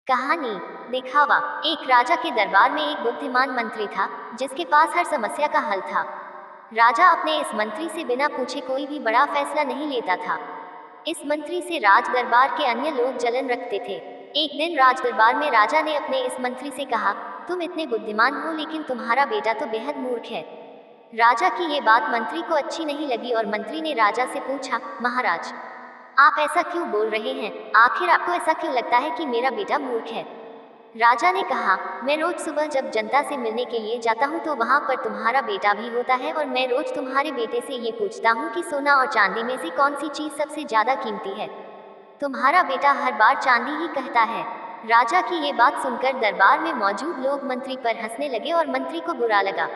कहानी दिखावा। एक राजा के दरबार में एक बुद्धिमान मंत्री था जिसके पास हर समस्या का हल था। राजा अपने इस मंत्री से बिना पूछे कोई भी बड़ा फैसला नहीं लेता था। इस मंत्री से राज दरबार के अन्य लोग जलन रखते थे। एक दिन राज दरबार में राजा ने अपने इस मंत्री से कहा, तुम इतने बुद्धिमान हो लेकिन तुम्हारा बेटा तो बेहद मूर्ख है। राजा की ये बात मंत्री को अच्छी नहीं लगी और मंत्री ने राजा से पूछा, महाराज आप ऐसा क्यों बोल रहे हैं? आखिर आपको ऐसा क्यों लगता है कि मेरा बेटा मूर्ख है? राजा ने कहा, मैं रोज सुबह जब जनता से मिलने के लिए जाता हूँ तो वहाँ पर तुम्हारा बेटा भी होता है और मैं रोज तुम्हारे बेटे से ये पूछता हूँ कि सोना और चांदी में से कौन सी चीज सबसे ज्यादा कीमती है। तुम्हारा बेटा हर बार चांदी ही कहता है। राजा की ये बात सुनकर दरबार में मौजूद लोग मंत्री पर हंसने लगे और मंत्री को बुरा लगा।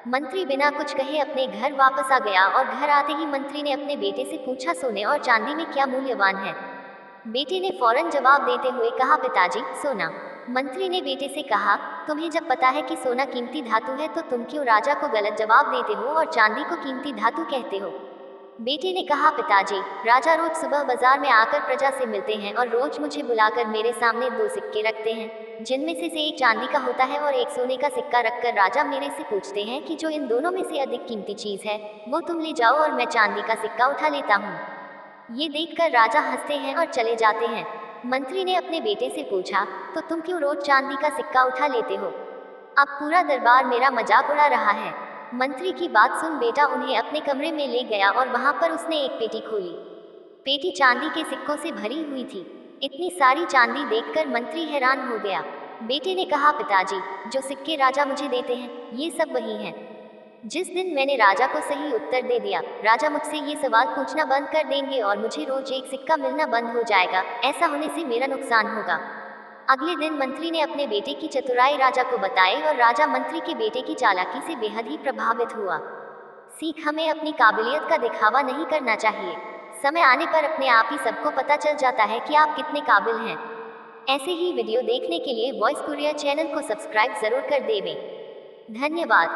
मंत्री बिना कुछ कहे अपने घर वापस आ गया और घर आते ही मंत्री ने अपने बेटे से पूछा, सोने और चांदी में क्या मूल्यवान है? बेटे ने फौरन जवाब देते हुए कहा, पिताजी सोना। मंत्री ने बेटे से कहा, तुम्हें जब पता है कि सोना कीमती धातु है तो तुम क्यों राजा को गलत जवाब देते हो और चांदी को कीमती धातु कहते हो? बेटे ने कहा, पिताजी राजा रोज सुबह बाजार में आकर प्रजा से मिलते हैं और रोज मुझे बुलाकर मेरे सामने दो सिक्के रखते हैं जिनमें से एक चांदी का होता है और एक सोने का सिक्का रखकर राजा मेरे से पूछते हैं कि जो इन दोनों में से अधिक कीमती चीज है वो तुम ले जाओ और मैं चांदी का सिक्का उठा लेता हूँ। ये देखकर राजा हंसते हैं और चले जाते हैं। मंत्री ने अपने बेटे से पूछा, तो तुम क्यों रोज चांदी का सिक्का उठा लेते हो? अब पूरा दरबार मेरा मजाक उड़ा रहा है। मंत्री की बात सुन बेटा उन्हें अपने कमरे में ले गया और वहां पर उसने एक पेटी खोली। पेटी चांदी के सिक्कों से भरी हुई थी। इतनी सारी चांदी देखकर मंत्री हैरान हो गया। बेटे ने कहा, पिताजी जो सिक्के राजा मुझे देते हैं ये सब वही हैं। जिस दिन मैंने राजा को सही उत्तर दे दिया राजा मुझसे ये सवाल पूछना बंद कर देंगे और मुझे रोज एक सिक्का मिलना बंद हो जाएगा। ऐसा होने से मेरा नुकसान होगा। अगले दिन मंत्री ने अपने बेटे की चतुराई राजा को बताई और राजा मंत्री के बेटे की चालाकी से बेहद ही प्रभावित हुआ। सीख, हमें अपनी काबिलियत का दिखावा नहीं करना चाहिए। समय आने पर अपने आप ही सबको पता चल जाता है कि आप कितने काबिल हैं। ऐसे ही वीडियो देखने के लिए वॉइस कुरियर चैनल को सब्सक्राइब जरूर कर देवें। धन्यवाद।